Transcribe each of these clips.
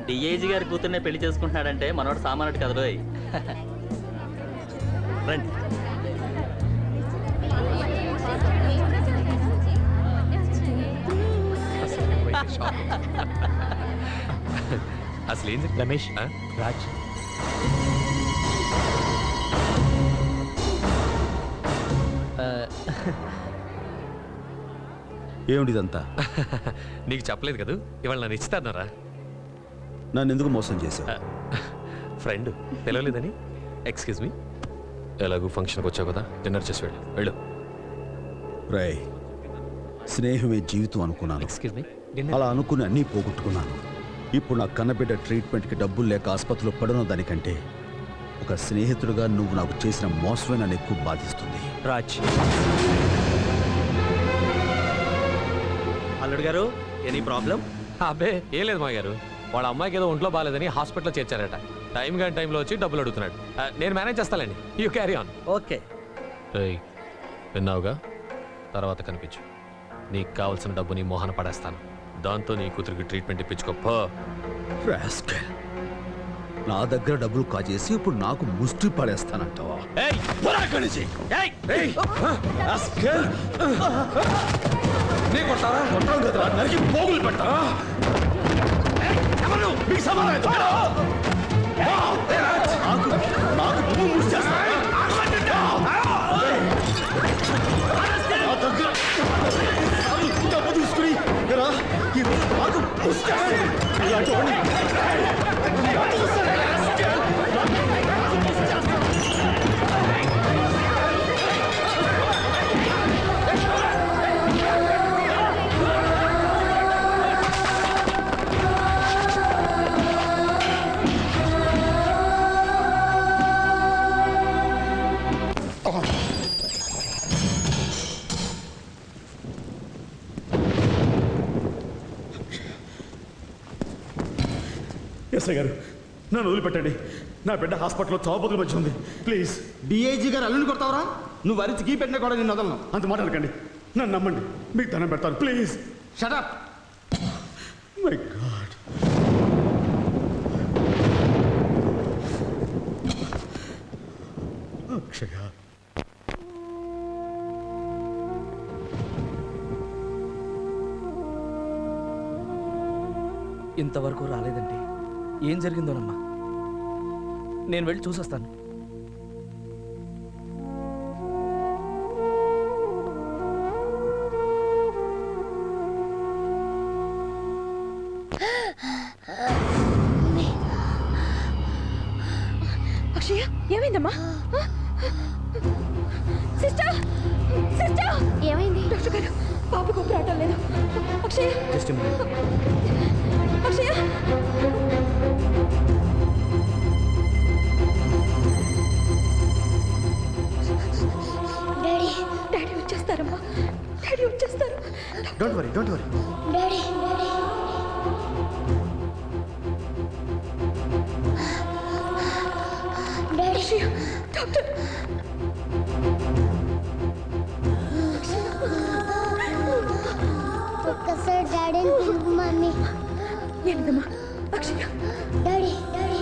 DIG గారి కూతుర్నే పెళ్లి చేసుకుంటున్నాడంటే మనోడు సామాన్యుడు కదా రోయ్. రండి. అసలు ఏంది రమేష్, రాజ్, ఏమిటిదంతా? నీకు చెప్పలేదు కదా ఇవాళ నన్ను ఇస్తారా? నన్ను ఎందుకు మోసం చేశావు? ఫ్రెండ్ పిలవలేదని. ఎక్స్క్యూజ్ మీ, ఎలాగూ ఫంక్షన్కి వచ్చావు కదా, డిన్నర్ చేసి వెళ్ళు. రై, స్నేహమే జీవితం అనుకున్నాను. ఎక్స్క్యూజ్ మీ, అలా అనుకుని అన్నీ పోగొట్టుకున్నాను. ఇప్పుడు నా కన్నబిడ్డ ట్రీట్మెంట్కి డబ్బులు లేక ఆసుపత్రిలో పడను దానికంటే ఒక స్నేహితుడిగా నువ్వు నాకు చేసిన మోసమే నన్ను ఎక్కువ బాధిస్తుంది. రాజ్. అల్లుడు గారు, ఎనీ ప్రాబ్లం? అబ్బే ఏం లేదు మా గారు, వాళ్ళ అమ్మాయికి ఏదో ఒంట్లో బాగాలేదని హాస్పిటల్లో చేర్చారట. టైంలో వచ్చి డబ్బులు అడుగుతున్నాడు. నేను మేనేజ్ చేస్తానండి, యూ క్యారీ ఆన్. ఓకే. విన్నావుగా, తర్వాత కనిపించు. నీకు కావాల్సిన డబ్బు నీ మోహన పడేస్తాను. దాంతో నీ కూతురికి ట్రీట్మెంట్ ఇప్పించుకో. రాస్కెల్, నా దగ్గర డబ్బులు కాజేసి ఇప్పుడు నాకు ముష్టి పడేస్తానంటావా? ఎస్ఐ గారు, నన్ను వదిలిపెట్టండి. నా బిడ్డ హాస్పిటల్లో చావుబతుల మధ్య ఉంది. ప్లీజ్. డిఐజీ గారు అల్లుని కొడతావరా? నువ్వు అరిచి గీ పెట్టినా కూడా నేను వదలను. అంత మాట్లాడకండి, నన్ను నమ్మండి, మీకు ధనం పెడతాను. Please. Shut up. My god. Akshaya, ఇంతవరకు రాలేదండి. ఏం జరిగిందోనమ్మా, నేను వెళ్ళి చూసొస్తాను. అక్షయ, ఏమైందమ్మా? సిస్టర్, సిస్టర్, ఏమైంది? డాక్టర్ గారు, పాపకు ఊపిరాటం లేదు. అక్షయ, జస్ట్ అక్షయ. డాడీ, డాడీ వచ్చేస్తారమ్మా, డాడీ వచ్చేస్తారు. Don't worry, don't worry. Daddy, daddy. Daddy, doctor. ఒక్కసారి డాడీని పిలుపు మమ్మీ. ఏంటమ్మా? అక్షయ, డాడీ, డాడీ.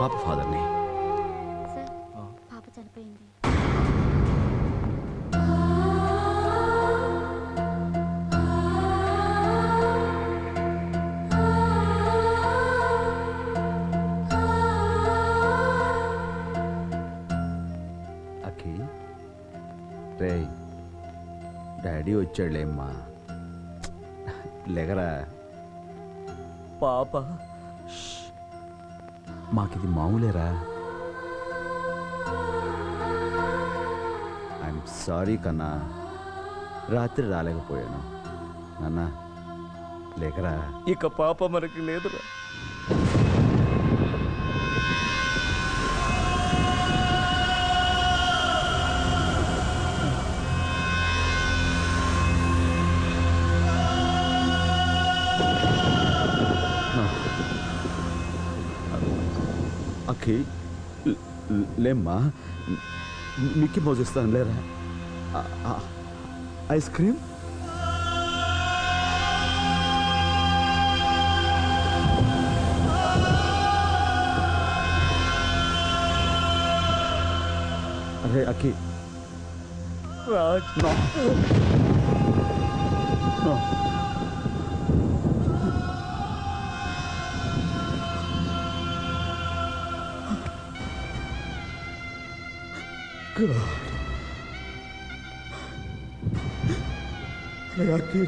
పాప ఫాదర్ని. సార్ పాప చనిపోయింది. అఖి రే డాడీ వచ్చాడులేమ్మా, లేగరా. పాప మాకిది మామూలేరా. ఐఎమ్ సారీ కన్నా, రాత్రి రాలేకపోయాను. నాన్న లేకరా. ఇక పాప మనకి లేదురా. అఖి లేమ్మా, మిక్కీ మౌజ్ ఇస్తాను లేరా. ఐస్ క్రీమ్ అరే అఖి రాజ్ నో నో. అఖి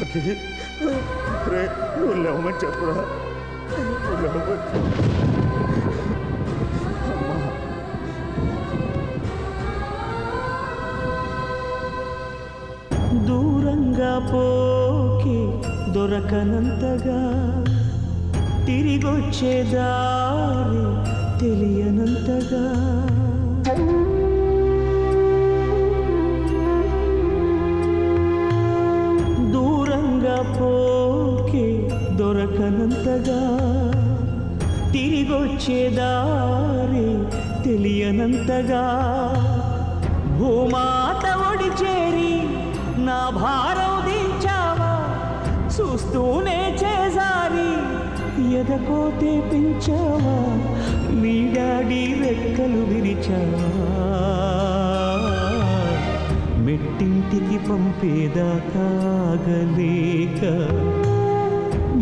అఖి రే నువ్వు లేవమని చెప్పురా. నువ్వు లేవమని అమ్మా. దూరంగా పోకి దొరకనంతగా, తిరిగొచ్చే దారి తెలియనంతగా, దూరంగా పోకి దొరకనంతగా, తిరిగొచ్చే దారి తెలియనంతగా, భూమాత ఒడి చేరి నా భారం దించావా, చూస్తూనే చేసారి ఎదకోతే పెంచావా, నీ డాడీ రెక్కలు విరిచావా, మెట్టింటికి పంపేదాకాగలేక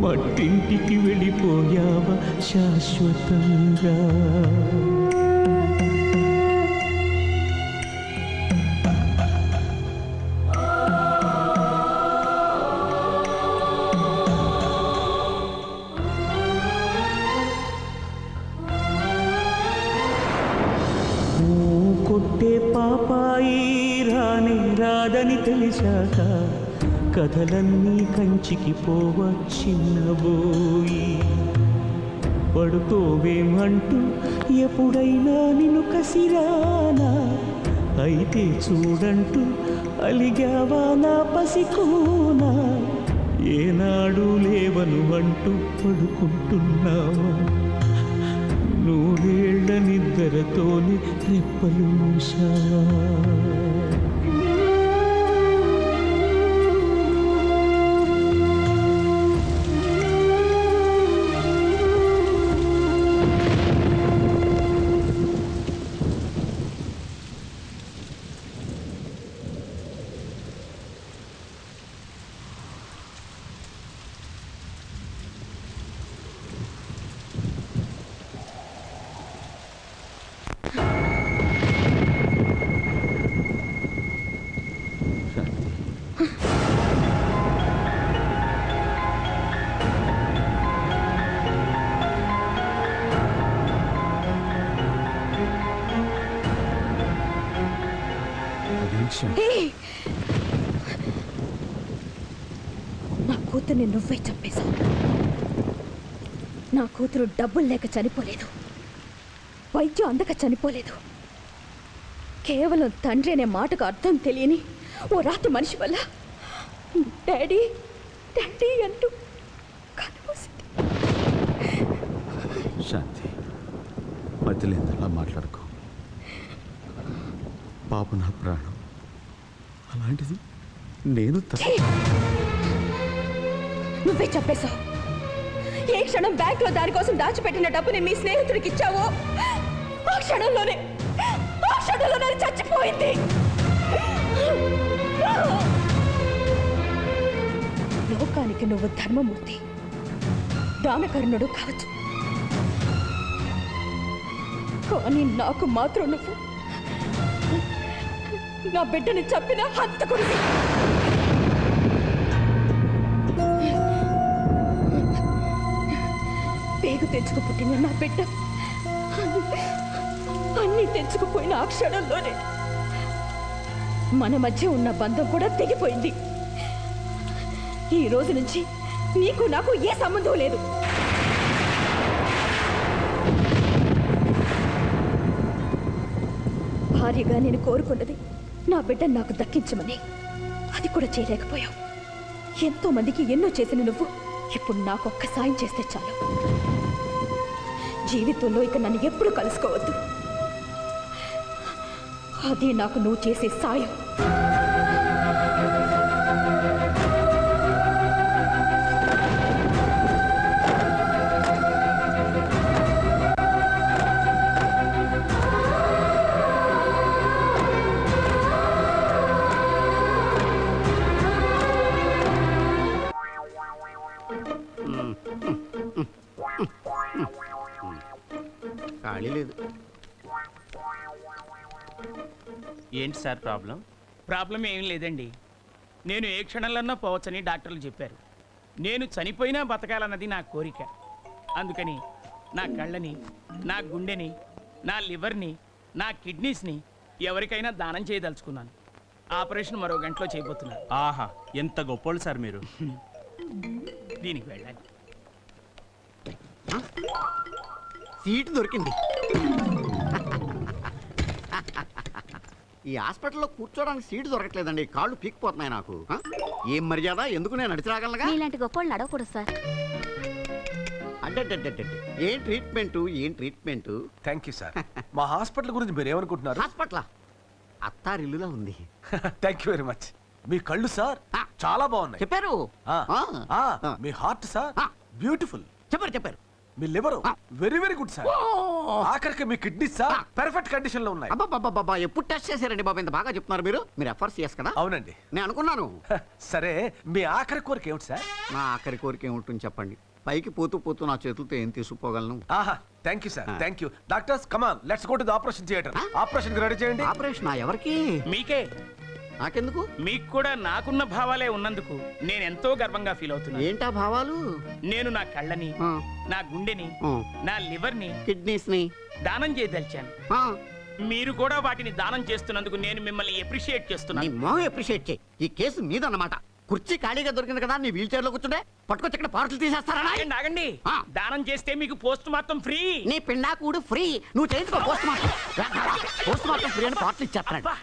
మట్టింటికి వెళ్ళిపోయావా శాశ్వతంగా. కొట్టే పాపాయి రాని రాదని తెలిసాక, కథలన్నీ కంచికి పోవచ్చిన్నబోయి, పడుకోవేమంటూ ఎప్పుడైనా నిన్ను కసిరానా, అయితే చూడంటూ అలిగావా నా పసికోనా, ఏనాడు లేవను అంటూ పడుకుంటున్నావా, నూరేళ్ల నిద్రతోని రెప్పలు మూసావా. నా కూతుర్ని నువ్వే చంపేశావు. నా కూతురు డబ్బులు లేక చనిపోలేదు, వైద్యం అందక చనిపోలేదు. కేవలం తండ్రి అనే మాటకు అర్థం తెలియని ఓ రాతి మనిషి వల్ల డాడీ డాడీ అంటూ కనుమూసింది. శాంతి మధ్యలో ఇంతలా మాట్లాడుకో. పాప నా ప్రాణం. అలాంటిది నేను నువ్వే చెప్పేశావు. ఏ క్షణం బ్యాంకులో దానికోసం దాచిపెట్టిన డబ్బుని మీ స్నేహితుడికి ఇచ్చావో ఆ క్షణంలోనే చచ్చిపోయింది. లోకానికి నువ్వు ధర్మమూర్తి, దానకర్ణుడు కావచ్చు, కానీ నాకు మాత్రం నువ్వు నా బిడ్డని చంపిన హంతకుడివి. పేగు తెచ్చుకు పుట్టిన నా బిడ్డ అన్నీ తెచ్చుకుపోయిన ఆ క్షణంలోనే మన మధ్య ఉన్న బంధం కూడా తెగిపోయింది. ఈ రోజు నుంచి నీకు నాకు ఏ సంబంధం లేదు. భార్యగా నేను కోరుకున్నది నా బిడ్డను నాకు దక్కించమని, అది కూడా చేయలేకపోయావు. ఎంతో మందికి ఎన్నో చేసిన నువ్వు ఇప్పుడు నాకు ఒక్క సాయం చేస్తే చాలు. జీవితంలో ఇక నన్ను ఎప్పుడు కలుసుకోవద్దు. అది నాకు నువ్వు చేసే సాయం. ఖాళీ లేదు. ఏంటి సార్ ప్రాబ్లం? ప్రాబ్లం ఏం లేదండి. నేను ఏ క్షణంలోనో పోవచ్చని డాక్టర్లు చెప్పారు. నేను చనిపోయినా బతకాలన్నది నా కోరిక. అందుకని నా కళ్ళని, నా గుండెని, నా లివర్ని, నా కిడ్నీస్ని ఎవరికైనా దానం చేయదలుచుకున్నాను. ఆపరేషన్ మరో గంటలో చేయబోతున్నాను. ఆహా, ఎంత గొప్పోళ్ళు సార్ మీరు. దీనికి వెళ్ళాలి. సీటు దొరికింది. ఈ హాస్పిటల్లో కూర్చోడానికి సీటు దొరకట్లేదండి. కాళ్ళు పీక్కిపోతున్నాయి నాకు. ఏం మర్యాద? ఎందుకు నేను నడిచి రాగలగా? ఇలాంటి గొప్ప అడగకూడదు సార్. అంటే ఏం ట్రీట్మెంట్, ఏం ట్రీట్మెంట్? Thank you sir. మా హాస్పిటల్ గురించి మీరు ఏమనుకుంటున్నారు? హాస్పిటల్ అత్తారిల్లులా ఉంది. Thank you very much. మీ కళ్ళు సార్ చాలా బాగున్నాయి. చెప్పారు. మీ హార్ట్ సార్ బ్యూటిఫుల్. చెప్పారు. మీ liver very very good sir. ఆఖరికి మీ కిడ్నీ సార్ పర్ఫెక్ట్ కండిషన్ లో ఉన్నాయి. అబ్బా, ఎప్పుడు టెస్ట్ చేశారండి బాబు? ఇంత బాగా చెప్తున్నారు మీరు. మీరు ఎఫర్ట్స్ చేస్ కదా? అవునండి. నేను అనుకున్నాను. సరే, మీ ఆఖరి కోరిక ఏమిటి సార్? నా ఆఖరి కోరిక ఏముంటుంది చెప్పండి. పైకి పోతూ నా చేతులతో ఏం తీసుకుపోగలను? ఆహా, thank you sir. Thank you. Doctors come on, let's go to the operation theatre. Operation ready చేయండి. ఆపరేషన్ ఎవరికి? మీకే. నాకెందుకు? మీకు కూడా నాకున్న భావాలే ఉన్నందుకు నేను ఎంతో గర్వంగా ఫీల్ అవుతున్నాను. ఏంటా భావాలు? నేను నా కళ్ళని, నా గుండెని, నా లివర్ని, కిడ్నీస్ ని దానం చేయదలిచాను. మీరు కూడా వాటిని దానం చేస్తున్నందుకు నేను మిమ్మల్ని అప్రిషియేట్ చేస్తున్నాను. అప్రిషియేట్ చేయి. ఈ కేసు మీదన్నమాట. కుర్చీ ఖాళీగా దొరికింది కదా, నీ వీల్ చైర్ లో కూర్చుంటే పట్టుకొచ్చి ఇక్కడ పార్సల్ తీసేస్తారా? ఆగండి. దానం చేస్తే మీకు పోస్ట్ మార్టం ఫ్రీ. నీ పిండా కూడు ఫ్రీ. నువ్వు చేయించుకో post mortem. Post mortem free అని పార్సల్ ఇచ్చేస్తాడు.